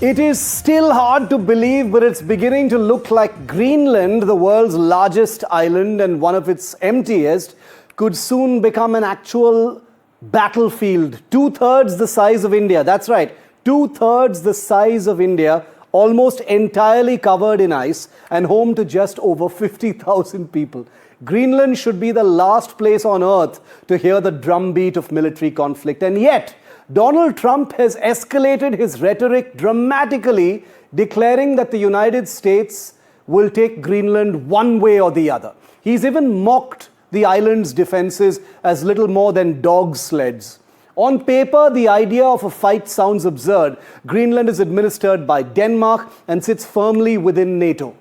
It is still hard to believe, but it's beginning to look like Greenland, the world's largest island and one of its emptiest, could soon become an actual battlefield. 2/3 the size of India. That's right. 2/3 the size of India, almost entirely covered in ice and home to just over 50,000 people. Greenland should be the last place on earth to hear the drumbeat of military conflict. And yet, Donald Trump has escalated his rhetoric dramatically, declaring that the United States will take Greenland one way or the other. He's even mocked the island's defenses as little more than dog sleds. On paper, the idea of a fight sounds absurd. Greenland is administered by Denmark and sits firmly within NATO.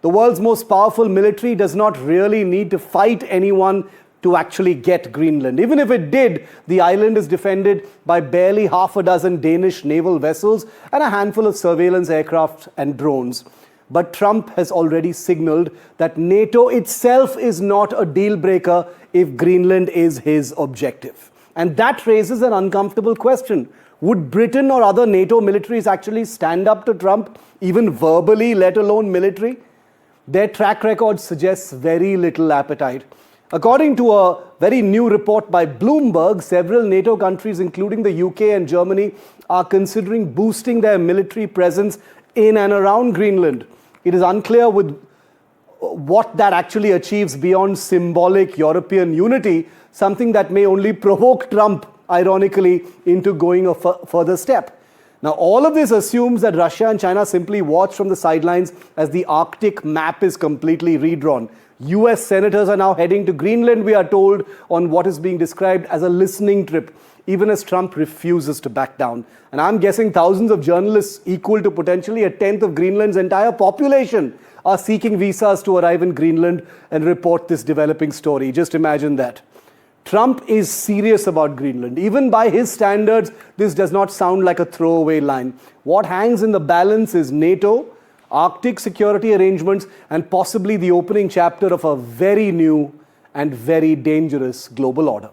The world's most powerful military does not really need to fight anyone to actually get Greenland. Even if it did, the island is defended by barely half a dozen Danish naval vessels and a handful of surveillance aircraft and drones. But Trump has already signaled that NATO itself is not a deal breaker if Greenland is his objective. And that raises an uncomfortable question. Would Britain or other NATO militaries actually stand up to Trump, even verbally, let alone military? Their track record suggests very little appetite. According to a very new report by Bloomberg, several NATO countries, including the UK and Germany, are considering boosting their military presence in and around Greenland. It is unclear with what that actually achieves beyond symbolic European unity, something that may only provoke Trump, ironically, into going a further step. Now, all of this assumes that Russia and China simply watch from the sidelines as the Arctic map is completely redrawn. US senators are now heading to Greenland, we are told, on what is being described as a listening trip, even as Trump refuses to back down. And I'm guessing thousands of journalists, equal to potentially a tenth of Greenland's entire population, are seeking visas to arrive in Greenland and report this developing story. Just imagine that. Trump is serious about Greenland. Even by his standards, this does not sound like a throwaway line. What hangs in the balance is NATO, Arctic security arrangements, and possibly the opening chapter of a very new and very dangerous global order.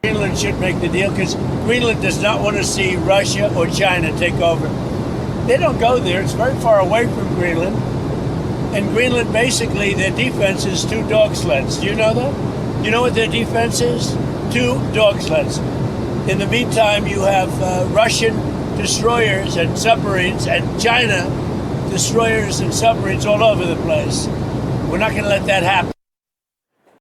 Greenland should make the deal because Greenland does not want to see Russia or China take over. They don't go there. It's very far away from Greenland. And Greenland, basically, their defense is 2 dog sleds. Do you know that? You know what their defense is? 2 dog sleds. In the meantime, you have Russian destroyers and submarines and China destroyers and submarines all over the place. We're not going to let that happen.